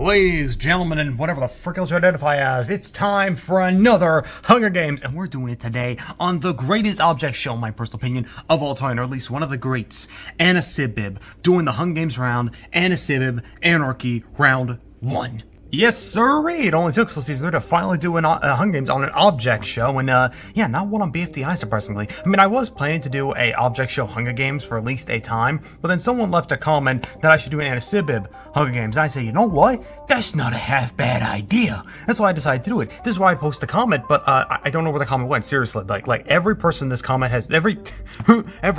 Ladies, gentlemen, and whatever the frick else you identify as, it's time for another Hunger Games, and we're doing it today on the greatest object show, in my personal opinion, of all time, or at least one of the greats, ANOSIMBIB, doing the Hunger Games round, ANOSIMBIB Anarchy Round 1. Yes, sir. It only took us a season to finally do a Hunger Games on an object show, and yeah, not one on BFDI, surprisingly. I mean, I was planning to do a object show Hunger Games for at least a time, but then someone left a comment that I should do an ANOSIMBIB Hunger Games. And I say, you know what? That's not a half bad idea. That's why I decided to do it. This is why I post the comment, but I don't know where the comment went. Seriously, like every person this comment has, every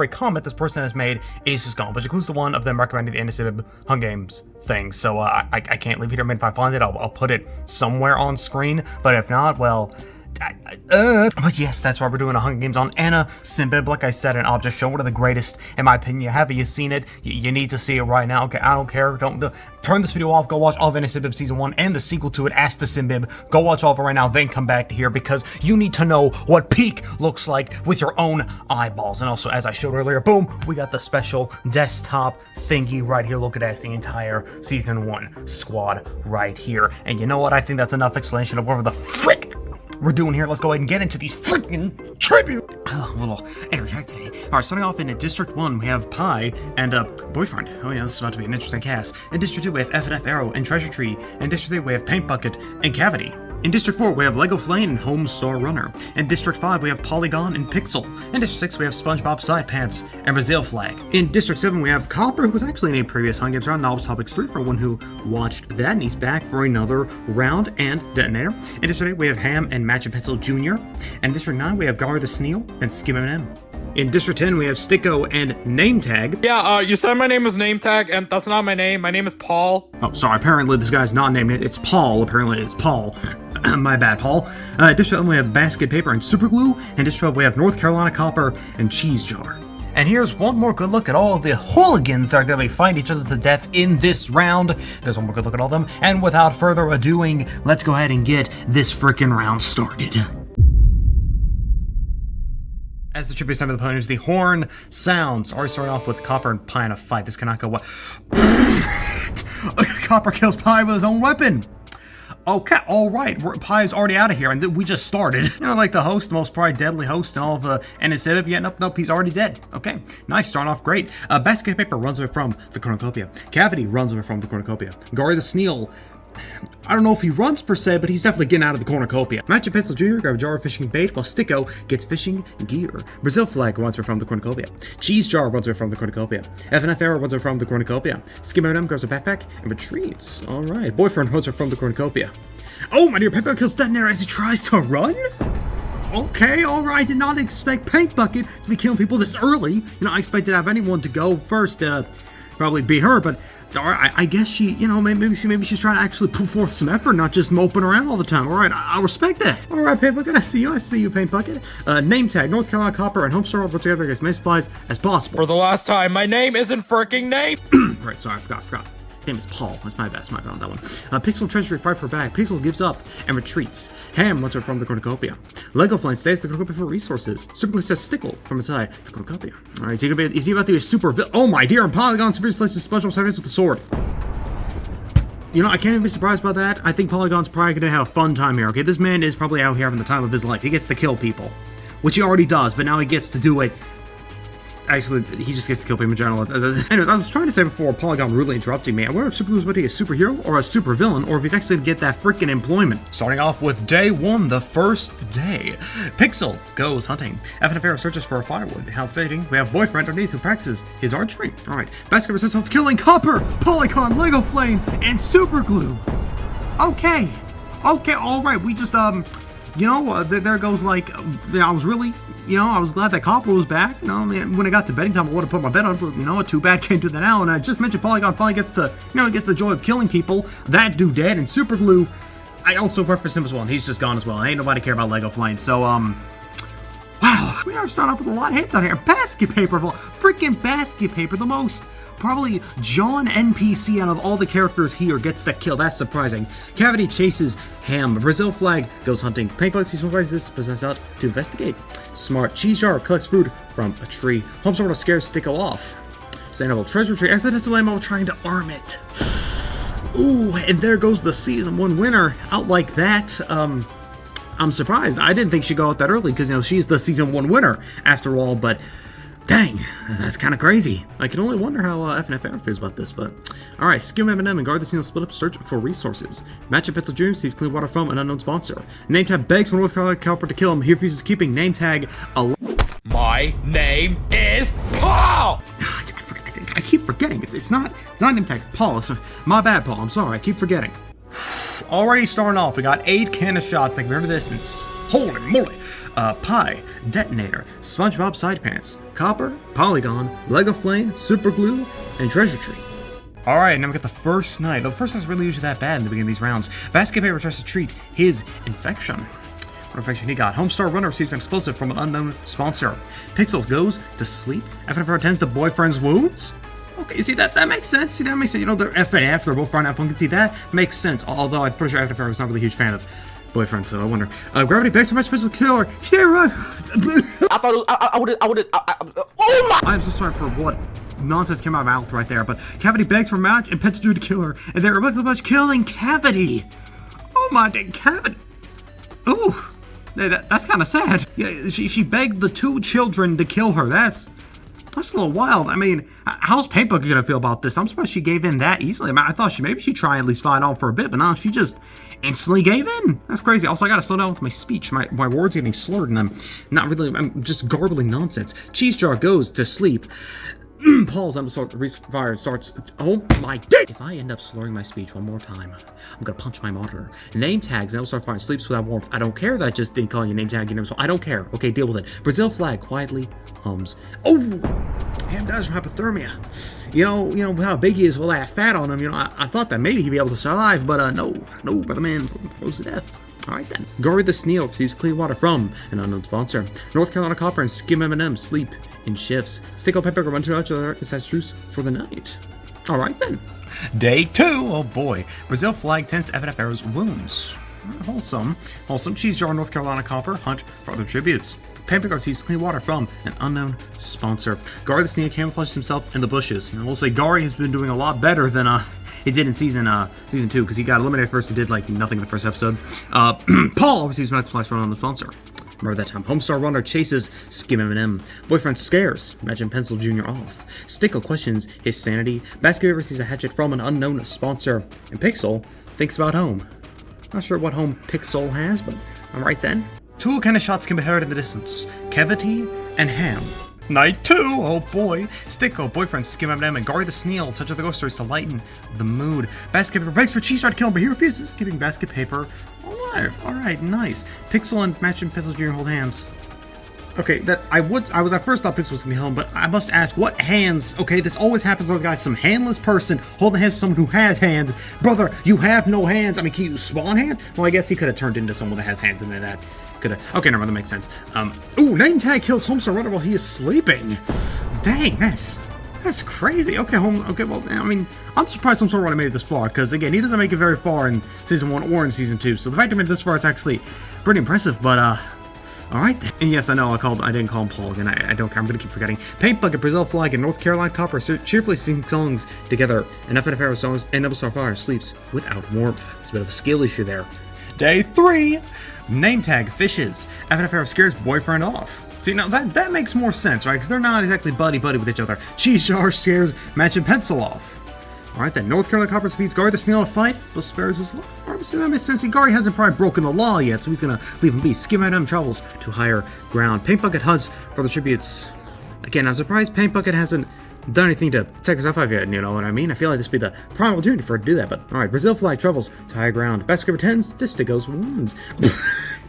comment this person has made is just gone, which includes the one of them recommending the ANOSIMBIB Hunger Games thing. So I can't leave it here. I mean, if I find it, I'll put it somewhere on screen, but if not, well, but yes, that's why we're doing a Hunger Games on ANOSIMBIB. Like I said, an object show, one of the greatest, in my opinion. Have you seen it? You need to see it right now. Okay, I don't care. Don't turn this video off. Go watch all of ANOSIMBIB Season 1 and the sequel to it, ASTOSIMBIB. Go watch all of it right now, then come back to here, because you need to know what peak looks like with your own eyeballs. And also, as I showed earlier, boom, we got the special desktop thingy right here. Look at that, the entire Season 1 squad right here. And you know what? I think that's enough explanation of whatever the frick we're doing here. Let's go ahead and get into these freaking tribute. A little interject today. Alright, starting off in District 1, we have Pie and Boyfriend. Oh yeah, this is about to be an interesting cast. In District 2, we have F&F Arrow and Treasure Tree. In District 3, we have Paint Bucket and Cavity. In District 4, we have Lego Flame and Home Star Runner. In District 5, we have Polygon and Pixel. In District 6, we have SpongeBob Side Pants and Brazil Flag. In District 7, we have Copper, who was actually in a previous Hunger Games round, Knowledge Topics 3, for one who watched that, and he's back for another round, and Detonator. In District 8, we have Ham and Magic Pencil Jr. And in District 9, we have Gar the Sneal and Skim M&M. In District 10, we have Sticko and Name Tag. Yeah, you said my name was Name Tag, and that's not my name. My name is Paul. Oh, sorry, apparently this guy's not named it. It's Paul. Apparently it's Paul. My bad, Paul. District 11, we have Basket Paper and Super Glue. And District 12, we have North Carolina Copper and Cheese Jar. And here's one more good look at all of the hooligans that are going to be fighting each other to death in this round. There's one more good look at all of them. And without further ado, let's go ahead and get this frickin' round started. As the tribute time of the opponent is the horn sounds. Already starting off with Copper and Pie in a fight. This cannot go well. Copper kills Pie with his own weapon. Okay, alright, Pie is already out of here, and we just started. You know, like the host, the most probably deadly host in all of the ANOSIMBIB. Yeah, nope, he's already dead. Okay, nice, starting off great. Basket Paper runs away from the Cornucopia. Cavity runs away from the Cornucopia. Gary the Sneal, I don't know if he runs per se, but he's definitely getting out of the Cornucopia. Magic Pencil Jr. grab a jar of fishing bait, while Sticko gets fishing gear. Brazil Flag runs away from the Cornucopia. Cheese Jar runs away from the Cornucopia. F&F Arrow runs away from the Cornucopia. Skim M&M grabs a backpack and retreats. Alright, Boyfriend runs away from the Cornucopia. Oh, my dear, Pepper kills Detonator as he tries to run? Okay, alright, did not expect Paint Bucket to be killing people this early. You know, I expected to have anyone to go first, probably be her, but I guess she, you know, maybe she's trying to actually put forth some effort, not just moping around all the time. Alright, I respect that. Alright, Paint Bucket, I see you, Paint Bucket. Name Tag, North Carolina Copper and Home Star will put together as many supplies as possible. For the last time, my name isn't freaking Nate. Right, sorry, I forgot. His name is Paul. That's my bad on that one. Pixel and Treasure Tree fight for a bag. Pixel gives up and retreats. Ham runs away from the Cornucopia. Lego Flame stays the Cornucopia for resources. Super says Stickle from inside the Cornucopia. Alright, is he about to be a super villain? Oh my dear, and Polygon severely slices SpongeBob's head with the sword. You know, I can't even be surprised by that. I think Polygon's probably going to have a fun time here, okay? This man is probably out here having the time of his life. He gets to kill people, which he already does, but now he gets to do it. Actually, he just gets to kill people in general. Anyways, I was trying to say before Polygon rudely interrupting me, I wonder if Super Blue's about to be a superhero or a super villain, or if he's actually going to get that freaking employment. Starting off with day 1, the first day. Pixel goes hunting. F&F Arrow searches for a firewood. How fitting. We have Boyfriend underneath who practices his archery. Alright, Basket resents himself killing Copper, Polygon, Lego Flame, and Super Glue. Okay, alright, we just, you know, there goes, like, I was really, you know, I was glad that Copper was back. You know, I mean, when it got to betting time, I would have put my bet on, but, you know, too bad came to the now. And I just mentioned Polygon finally gets the, you know, gets the joy of killing people. That dude dead, and Super Glue, I also preface him as well, and he's just gone as well. And ain't nobody care about Lego Flame. So, wow, we are starting off with a lot of hits on here. Basket Paper, freaking Basket Paper, the most probably John NPC out of all the characters here gets the kill. That's surprising. Cavity chases Ham. Brazil Flag goes hunting. Paint Bucket sees this possess out to investigate. Smart Cheese Jar collects fruit from a tree. Home Star scares Sticko off. Sustainable Treasure Tree accidentally while trying to arm it. Ooh, and there goes the season 1 winner out like that. I'm surprised. I didn't think she'd go out that early because, you know, she's the season 1 winner after all, but dang, that's kind of crazy. I can only wonder how FNF feels about this, but alright, skim M&M and guard the scene, split up, search for resources. Match and Pencil Dreams, receives clean water from an unknown sponsor. Name tag begs for North Carolina Copper to kill him. He refuses keeping name tag My name is Paul! I keep forgetting. It's not name tag. Paul. It's my bad, Paul. I'm sorry. I keep forgetting. Already starting off, we got 8 cannon shots that can be heard distance. Holy moly! Pie, Detonator, SpongeBob Side Pants, Copper, Polygon, Lego Flame, Super Glue, and Treasure Tree. Alright, now we got the first night. The first night's really usually that bad in the beginning of these rounds. Basket Paper tries to treat his infection. What infection he got? Homestar Runner receives an explosive from an unknown sponsor. Pixels goes to sleep. FNF attends to boyfriend's wounds. Okay, see that makes sense. See that makes sense. You know, they're FNF, they're both finding out fun. Can see that makes sense. Although I'm pretty sure FNF was not really a huge fan of boyfriend, so I wonder. Gravity begs for much pencil killer. Stay right. I thought oh my! I'm so sorry for what nonsense came out of my mouth right there, but Cavity begs for match and Pencil to kill her, and they're about much killing Cavity. Oh my dang Cavity. Ooh, that's kind of sad. Yeah, she begged the 2 children to kill her. That's a little wild. I mean, how's Paintbucket gonna feel about this? I'm surprised she gave in that easily. I mean, I thought maybe she'd try and at least fight on for a bit, but no, she just instantly gave in. That's crazy. Also, I gotta slow down with my speech. My words are getting slurred, and I'm just garbling nonsense. Cheese Jar goes to sleep. Paul's fire starts. Oh my dick! If I end up slurring my speech one more time, I'm gonna punch my monitor. Name tags, and start fire sleeps without warmth. I don't care that I just didn't call you name tag. I don't care. Okay, deal with it. Brazil flag quietly hums. Oh, Ham dies from hypothermia. You know how big he is with that fat on him. You know, I thought that maybe he'd be able to survive, but no, brother man froze to death. Alright then. Gory the Sneal receives clean water from an unknown sponsor. North Carolina Copper and Skim M&M sleep in shifts. Sticko Pepper run to each other as truce for the night. Alright then. Day 2. Oh boy. Brazil flag tends to FNF arrows wounds. Wholesome. Cheese Jar North Carolina Copper hunt for other tributes. Pampig receives clean water from an unknown sponsor. Gary the Sneak camouflages himself in the bushes. And we'll say Gary has been doing a lot better than he did in season 2 because he got eliminated first and did like nothing in the first episode. Paul receives magic supplies from an unknown sponsor. Remember that time. Homestar Runner chases Skim M&M. Boyfriend scares Imagine Pencil Jr. off. Sticko questions his sanity. Basket receives a hatchet from an unknown sponsor. And Pixel thinks about home. Not sure what home Pixel has, but I'm right then. 2 cannon shots can be heard in the distance. Cavity and Ham. Night 2, oh boy. Sticko, boyfriend, Skim M&M, and Gary the Sneal touch of the ghost stories to lighten the mood. Basket Paper begs for Cheese Jar to kill him, but he refuses, keeping Basket Paper alive. Alright, nice. Pixel and Match and Pencil Jr. hold hands. Okay, I was at first thought Pixel was gonna be home, but I must ask, what hands? Okay, this always happens when we got some handless person holding hands with someone who has hands. Brother, you have no hands. I mean, can you spawn hands? Well, I guess he could have turned into someone that has hands into that. Could have. Okay, never mind, that makes sense. Ooh, name tag kills Homestar Runner while he is sleeping. Dang, that's crazy. Okay, well, I mean, I'm surprised Homestar Runner made it this far, because again, he doesn't make it very far in season 1 or in season 2. So the fact that he made it this far is actually pretty impressive, but alright then. And yes, I know I didn't call him Paul again. I don't care. I'm gonna keep forgetting. Paint Bucket, Brazil Flag, and North Carolina Copper cheerfully sing songs together. And FNF Arrow songs and Double Star Fire sleeps without warmth. It's a bit of a skill issue there. Day 3. Name tag fishes. FNF Arrow scares boyfriend off. See, now that makes more sense, right? Because they're not exactly buddy with each other. Cheese Jar scares Match and Pencil off. Alright then, North Carolina Copper defeats Gary the Snail in a fight, but spares his life. Alright, so that makes sense. See, Gary hasn't probably broken the law yet, so he's gonna leave him be. Skim M&M travels to higher ground. Paint Bucket hunts for the tributes. Again, I'm surprised Paint Bucket hasn't done anything to check his F5 yet, you know what I mean? I feel like this would be the prime opportunity for her to do that, but alright, Brazil Flag travels to higher ground. Basket pretends this Sticko's wounds.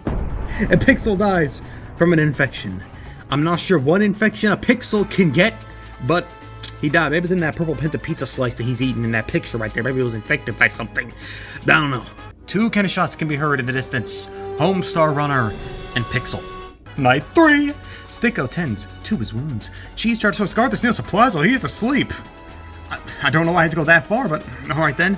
And Pixel dies from an infection. I'm not sure what infection a Pixel can get, but he died. Maybe it was in that purple pinta pizza slice that he's eating in that picture right there. Maybe it was infected by something. I don't know. 2 cannon shots can be heard in the distance. Homestar Runner and Pixel. Night 3. Sticko tends to his wounds. Cheese Jar to scar the snail supplies while he is asleep. I don't know why I had to go that far, but alright then.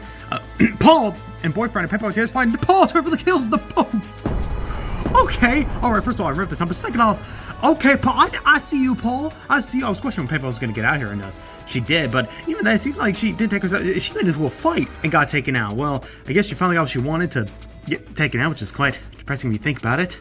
Paul and boyfriend and Pepper Tears find Paul over the kills of the both. Okay. Alright, first of all, I ripped this up, but second off, Okay, Paul, I see you, Paul. I see you. I was questioning when Peppa was going to get out here, and she did, but even then, it seems like she did take herself. She went into a fight and got taken out. Well, I guess she finally got what she wanted to get taken out, which is quite depressing when you think about it.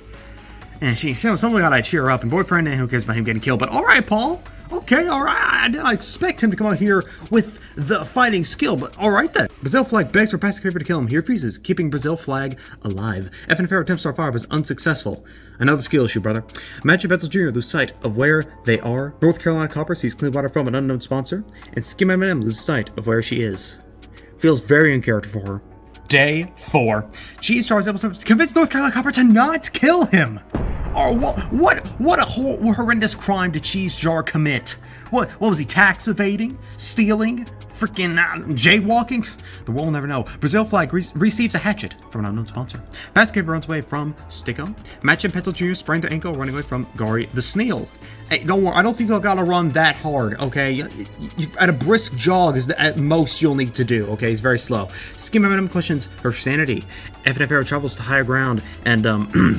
And she something gotta cheer her up, and boyfriend, and who cares about him getting killed? But all right, Paul. Okay, all right. I didn't expect him to come out here with the fighting skill, but all right then. Brazil Flag begs for basket paper to kill him. He refuses, keeping Brazil Flag alive. FNFR attempts to start fire was unsuccessful. Another skill issue, brother. Magic Pencil Jr. lose sight of where they are. North Carolina Copper sees clean water from an unknown sponsor, and Skim M&M loses sight of where she is. Feels very in character for her. Day 4. Cheese Jar is able to convince North Carolina Copper to not kill him. Or what a horrendous crime did Cheese Jar commit? What was he, tax evading? Stealing? Freaking jaywalking? The world will never know. Brazil Flag receives a hatchet from an unknown sponsor. Basket runs away from Sticko. Match and Pencil Jr. sprained their ankle running away from Gary the Snail. Hey, don't worry, I don't think you'll gotta run that hard, okay? At a brisk jog is at most you'll need to do, okay? It's very slow. Skim M&M questions her sanity. FNFR travels to higher ground, and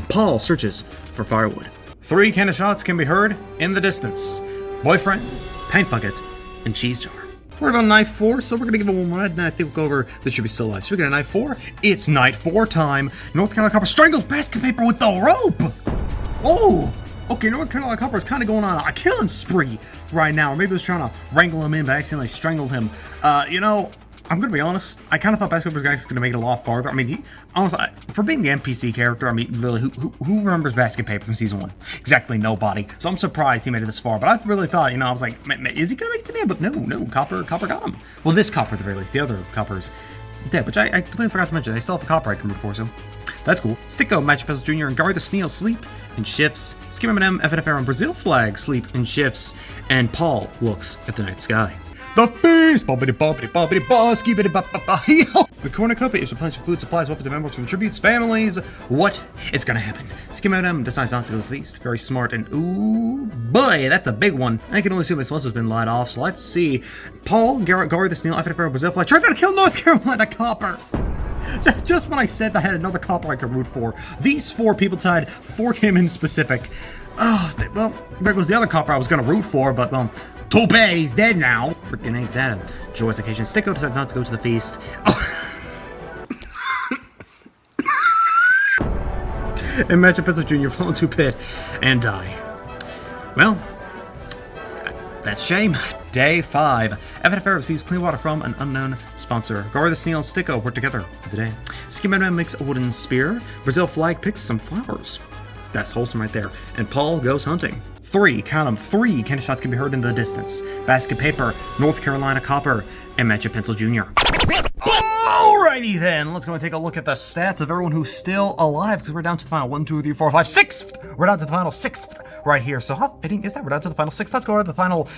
Paul searches for firewood. 3 cannon shots can be heard in the distance. Boyfriend, paint bucket, and cheese jar. We're on night 4, so we're gonna give it one more night, and then I think we'll go over this should be still alive. Speaking of night 4, it's night 4 time. North Carolina Copper strangles basket paper with the rope. Oh. Okay, North Carolina Copper is kind of going on a killing spree right now. Or maybe it was trying to wrangle him in, but accidentally strangled him. You know, I'm going to be honest. I kind of thought Basket Paper was going to make it a lot farther. I mean, honestly, for being the NPC character, I mean, really, who remembers Basket Paper from Season 1? Exactly nobody. So I'm surprised he made it this far. But I really thought, you know, I was like, is he going to make it to me? But no, Copper got him. Well, this Copper at the very least. The other Copper's dead, which I completely forgot to mention. They still have a Copper I can root for, so that's cool. Sticko, Magic Pencil Jr., and Gary the Snail sleep in shifts. Skim M&M, FNFR, and Brazil Flag sleep in shifts. And Paul looks at the night sky. The feast! Bobbity bobbity bobbity boss, skibidi ba ba ba. The cornucopia is replenished with food, supplies, weapons, and members from tributes, families. What is gonna happen? Skim M&M decides not to go to the feast. Very smart, and ooh, boy, that's a big one. I can only assume this once has been light off, so let's see. Paul, Gary the Snail, FNFR, and Brazil Flag tried to kill North Carolina Copper. Just when I said I had another Copper I could root for, these 4 people died, 4 came in specific. Oh, well, there goes the other Copper I was gonna root for, but, too bad he's dead now. Freaking ain't that a joyous occasion. Sticko decides not to go to the feast. Oh. And Magic Pencil Jr. fall into a pit and die. Well, that's a shame. Day 5. FNFR receives clean water from an unknown sponsor. Gary the Snail and Sticko work together for the day. Skim M&M makes a wooden spear. Brazil Flag picks some flowers. That's wholesome right there. And Paul goes hunting. 3, count them, 3 cannon shots can be heard in the distance. Basket Paper, North Carolina Copper, and Magic Pencil Jr. Alrighty then, let's go and take a look at the stats of everyone who's still alive, because we're down to the final 1, 2, 3, 4, 5, 6th. We're down to the final 6th right here. So how fitting is that? We're down to the final 6th. Let's go over the final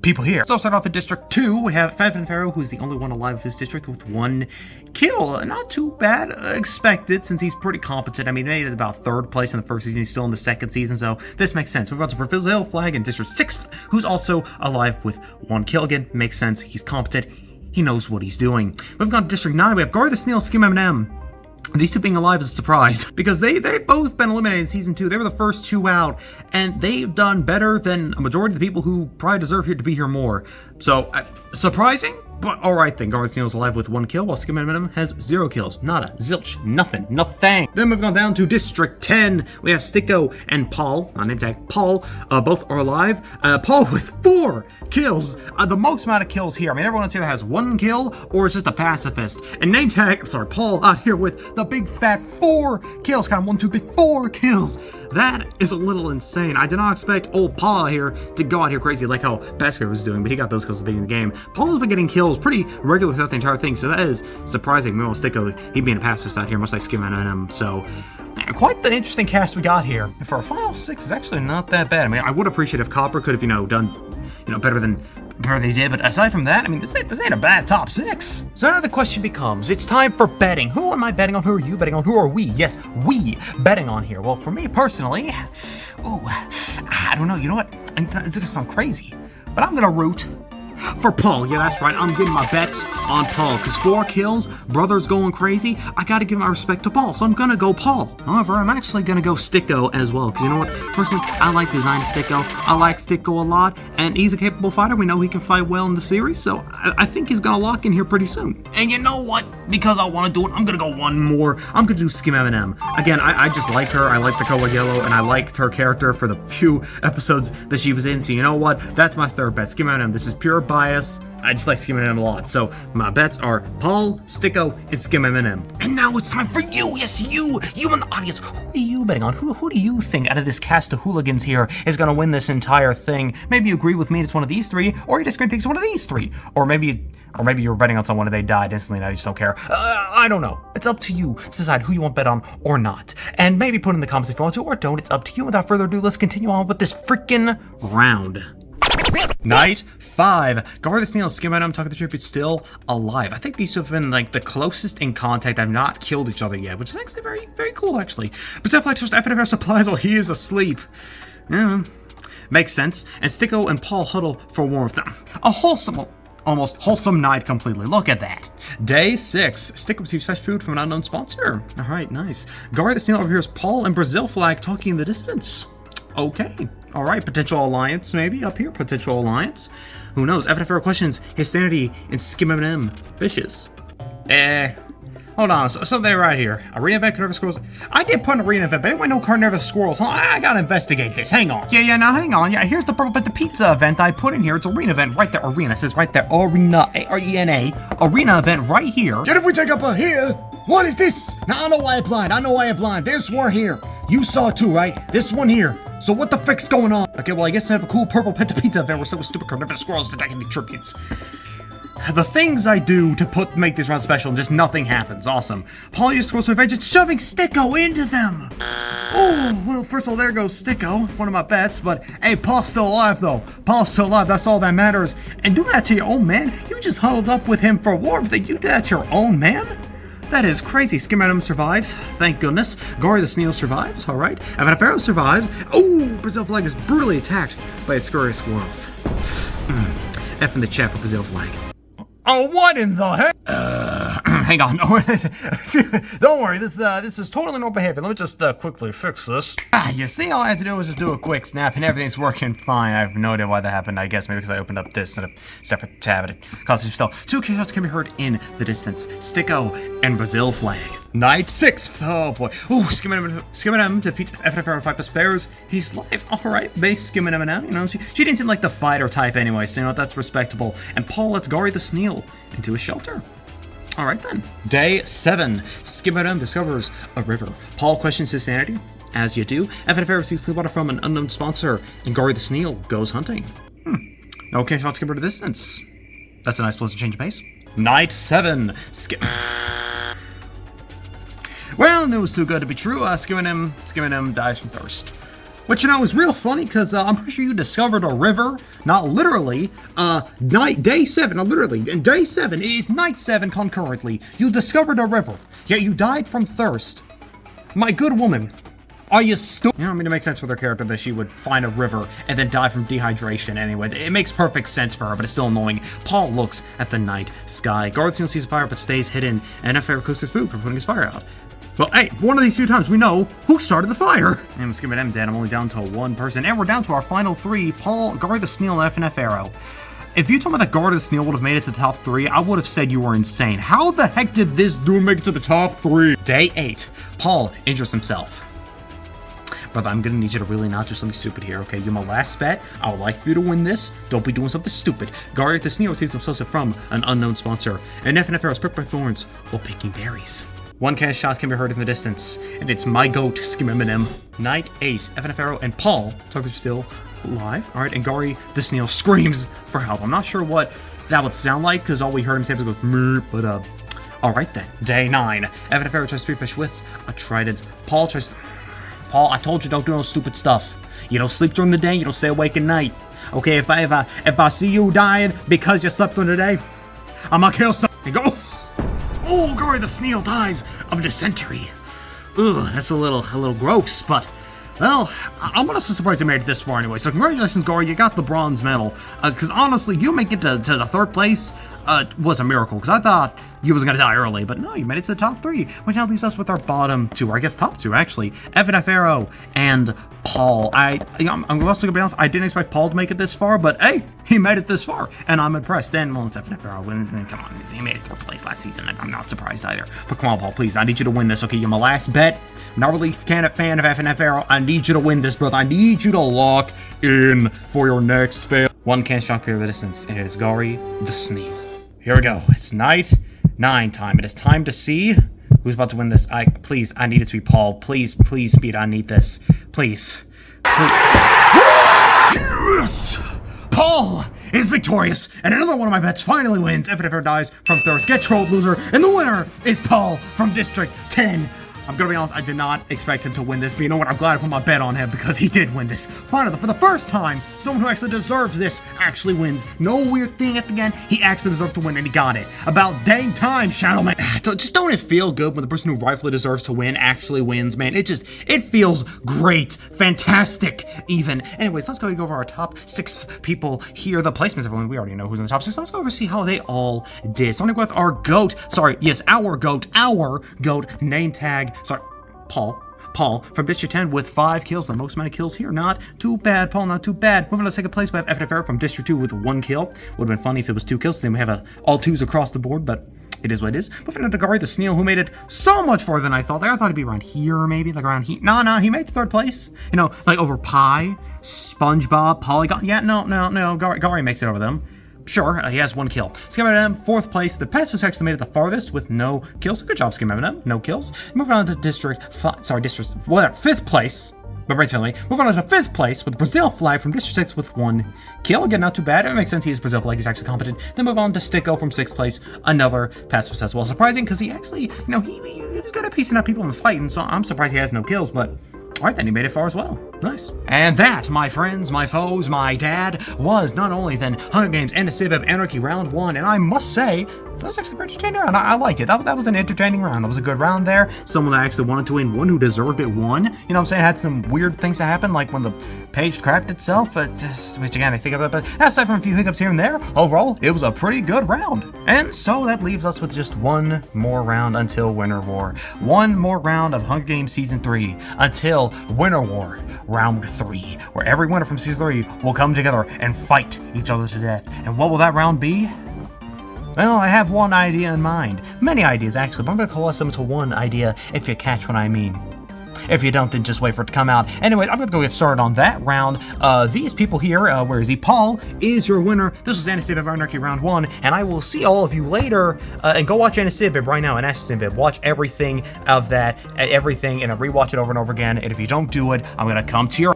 people here. So start off in District 2, we have FNFR, who's the only one alive of his district with 1 kill. Not too bad, expected, since he's pretty competent. I mean, he made it about 3rd place in the first season, he's still in the 2nd season, so this makes sense. We've got to Brazil Flag in District 6th, who's also alive with 1 kill. Again, makes sense, he's competent, he knows what he's doing. We've got District 9, we have Gary the Snail, Skim M&M. These 2 being alive is a surprise, because they've both been eliminated in Season 2. They were the first 2 out, and they've done better than a majority of the people who probably deserve to be here more. So, surprising? But alright then, Gary the Snail's alive with 1 kill, while Skim M&M has 0 kills. Nada, zilch, nothing. Then we've gone down to District 10. We have Sticko and Paul, name tag Paul, both are alive. Paul with 4 kills, the most amount of kills here. I mean, everyone else either has 1 kill, or it's just a pacifist. And name tag, Paul out here with the big fat 4 kills. Count 1, 2, 3, 4 kills. That is a little insane. I did not expect old Paul here to go out here crazy like how Basket was doing, but he got those kills at the beginning of the game. Paul's been getting kills pretty regularly throughout the entire thing, so that is surprising. Meanwhile, Sticko, he being a pacifist out here, much like Skim M&M, so quite the interesting cast we got here. And for a final 6, it's actually not that bad. I mean, I would appreciate if Copper could have, done, better than he did, but aside from that, I mean, this ain't a bad top 6. So now the question becomes, it's time for betting. Who am I betting on? Who are you betting on? Who are we? Yes, we betting on here. Well, for me personally, I don't know. You know what? It's gonna sound crazy, but I'm gonna root for Paul. Yeah, that's right. I'm getting my bets on Paul. Because 4 kills, brother's going crazy. I gotta give my respect to Paul. So I'm gonna go Paul. However, I'm actually gonna go Sticko as well. Because you know what? Personally, I like the design of Sticko. I like Sticko a lot. And he's a capable fighter. We know he can fight well in the series. So I think he's gonna lock in here pretty soon. And you know what? Because I want to do it, I'm gonna go one more. I'm gonna do Skim M&M. Again, I just like her. I like the color yellow. And I liked her character for the few episodes that she was in. So you know what? That's my third bet. Skim M&M. This is pure bias. I just like Skim M&M a lot. So my bets are Paul, Sticko, and Skim M&M. And now it's time for you. Yes, you in the audience. Who are you betting on? Who do you think out of this cast of hooligans here is going to win this entire thing? Maybe you agree with me, it's one of these 3, or you disagree, think it's one of these 3. Or maybe you were betting on someone and they died instantly, now you just don't care. I don't know. It's up to you to decide who you want to bet on or not. And maybe put in the comments if you want to, or don't. It's up to you. Without further ado, let's continue on with this freaking round. Night 5. Gar the Snail, Skim M&M, Tuck the Tribute still alive. I think these two have been like the closest in contact. I've not killed each other yet, which is actually very, very cool actually. But Zephyr just FNFR supplies while he is asleep. Yeah, makes sense. And Sticko and Paul huddle for warmth. A wholesome, almost wholesome night completely. Look at that. Day 6. Sticko receives fresh food from an unknown sponsor. Alright, nice. Gar the Snail overhears Paul and Brazil Flag talking in the distance. Okay. Alright, potential alliance maybe up here. Potential alliance. Who knows? FNFR questions his sanity in Skim M&M fishes. Hold on. Something right here. Arena event, Carnivorous Squirrels. I did put an arena event, but anyone know Carnivorous Squirrels? Huh? I gotta investigate this. Hang on. Yeah, now hang on. Yeah, here's the Purple Pit the Pizza event I put in here. It's arena event right there. Arena. It says right there. Arena. A-R-E-N-A. Arena event right here. Yet if we take up a here, what is this? Now I know why you're blind. This one here. You saw too, right? This one here. So what the frick's going on? Okay, well I guess I have a cool Purple Pit the Pizza event where so stupid Carnivorous Squirrels attacking the tributes. The things I do to make this round special and just nothing happens. Awesome. Paul used Squirrels to revenge and shoving Sticko into them. Oh, well, first of all, there goes Sticko, one of my bets, but hey, Paul's still alive though. Paul's still alive, that's all that matters. And do that to your own man? You just huddled up with him for warmth and you did that to your own man? That is crazy. Skim M&M survives. Thank goodness. Gory the Snail survives. Alright. FNFR survives. Oh! Brazil Flag is brutally attacked by a scurry of squirrels. F in the chat for Brazil Flag. Oh, what in the heck? Hang on. Don't worry, this is totally no behavior. Let me just quickly fix this. You see, all I had to do was just do a quick snap and everything's working fine. I have no idea why that happened. I guess maybe because I opened up this in a separate tab and it caused me still. 2 shots can be heard in the distance. Sticko and Brazil Flag. Night 6. Oh boy. Ooh, Skim M&M defeats FNFR and 5 spares. He's live. Alright, base Skim M&M. You know, she didn't seem like the fighter type anyway, so you know, that's respectable. And Paul lets Gory the Snail into his shelter. Alright then. Day 7. Skim M&M discovers a river. Paul questions his sanity. As you do. FNFR receives clean water from an unknown sponsor. And Gory the Snail goes hunting. Okay, shots skipper to distance. That's a nice pleasant change of pace. Night 7. Well, it was too good to be true. Skim M&M dies from thirst. Which, you know, is real funny, because I'm pretty sure you discovered a river, not literally, day 7, not literally, in day 7, it's night 7 concurrently, you discovered a river, yet you died from thirst. My good woman, are you stupid? You know, I mean, it makes sense for their character that she would find a river and then die from dehydration anyways. It makes perfect sense for her, but it's still annoying. Paul looks at the night sky. Guard sees a fire, but stays hidden, and FNFR cooks his food for putting his fire out. Well, hey, one of these few times we know who started the fire. And Skim M&M dead. I'm only down to 1 person. And we're down to our final 3. Paul, Guard the Snail, and FNFR. If you told me that Guard the Snail would have made it to the top 3, I would have said you were insane. How the heck did this dude make it to the top 3? Day 8. Paul injures himself. Brother, I'm gonna need you to really not do something stupid here, okay? You're my last bet. I would like for you to win this. Don't be doing something stupid. Guard the Snail receives himself from an unknown sponsor. And FNFR is pricked by thorns while picking berries. 1 cast shot can be heard in the distance, and it's my goat, Skim M&M. Night 8, FNFR and Paul, Tucker still alive. Alright, and Gary the Snail screams for help. I'm not sure what that would sound like, because all we heard him say was go, Murr, but alright then. Day 9, FNFR tries to spearfish with a trident. Paul, I told you don't do no stupid stuff. You don't sleep during the day, you don't stay awake at night. Okay, if I see you dying because you slept during the day, I'm gonna kill someone and go, oh, Gory the Snail dies of dysentery. Ugh, that's a little gross, but Well, I'm honestly surprised you made it this far anyway. So congratulations, Gory. You got the bronze medal. Because honestly, you make it to the third place was a miracle. Because I thought you was going to die early. But no, you made it to the top 3. Which now leaves us with our bottom 2. Or I guess top 2, actually. FNF and Paul. I'm also going to be honest, I didn't expect Paul to make it this far. But hey, he made it this far. And I'm impressed. And well, it's FNF. Come on, he made it 3rd place last season. I'm not surprised either. But come on, Paul, please. I need you to win this. Okay, you're my last bet. I'm not really a fan of FNF. I need you to win this, brother. I need you to lock in for your next fail. One can't shock here the distance, and it is Gary the Snail. Here we go. It's night 9 time. It is time to see who's about to win this. Please, I need it to be Paul. Please, Speed. I need this. Please. Yes! Paul is victorious, and another one of my bets finally wins. FNF dies from thirst. Get trolled, loser. And the winner is Paul from District 10. I'm gonna be honest, I did not expect him to win this, but you know what? I'm glad I put my bet on him because he did win this. Finally, for the first time, someone who actually deserves this actually wins. No weird thing at the end. He actually deserved to win, and he got it. About dang time, Shadowman. Just don't it feel good when the person who rightfully deserves to win actually wins, man? It feels great, fantastic, even. Anyways, let's go over our top 6 people here. The placements, everyone. We already know who's in the top 6. Let's go over and see how they all did. Starting with our GOAT. Sorry, yes, our GOAT name tag. Sorry, Paul from District 10 with 5 kills, the most amount of kills here. Not too bad, Paul, not too bad. Moving on to 2nd place, we have FNF from District 2 with 1 kill. Would have been funny if it was 2 kills, then we have all 2s across the board, but it is what it is. Moving on to Gary the Snail, who made it so much farther than I thought. Like, I thought it'd be around here, maybe, like around here. No, he made 3rd place. You know, like over Pie, SpongeBob, Polygon. Yeah, no, Gary makes it over them. Sure, he has 1 kill. Skim M, 4th place. The pacifist actually made it the farthest with no kills. Good job, Skim M, no kills. Moving on to District 5th place. But right, finally, moving on to 5th place with Brazil Flag from District 6 with 1 kill. Again, not too bad. It makes sense. He is Brazil Flag. He's actually competent. Then move on to Sticko from 6th place. Another pacifist as well. Surprising because he actually, you know, he was good at piecing up people in the fight, and so I'm surprised he has no kills, but alright, then he made it far as well. Nice. And that, my friends, my foes, my dad, was none only than Hunger Games ANOSIMBIB Anarchy Round 1, and I must say, that was actually a pretty entertaining round. I liked it. That was an entertaining round. That was a good round there. Someone that actually wanted to win, one who deserved it won. You know what I'm saying? Had some weird things that happened, like when the page crapped itself, which again, I think about, but aside from a few hiccups here and there, overall, it was a pretty good round. And so that leaves us with just one more round until Winter War. One more round of Hunger Games Season 3 until Winter War Round 3, where every winner from Season 3 will come together and fight each other to death. And what will that round be? Well, I have one idea in mind. Many ideas, actually, but I'm going to coalesce them into one idea, if you catch what I mean. If you don't, then just wait for it to come out. Anyway, I'm going to go get started on that round. These people here, where is he? Paul is your winner. This was ANOSIMBIB Anarchy Round 1, and I will see all of you later. And go watch ANOSIMBIB right now, and ASTOSIMBIB. Watch everything of that, everything, and rewatch it over and over again. And if you don't do it, I'm going to come to your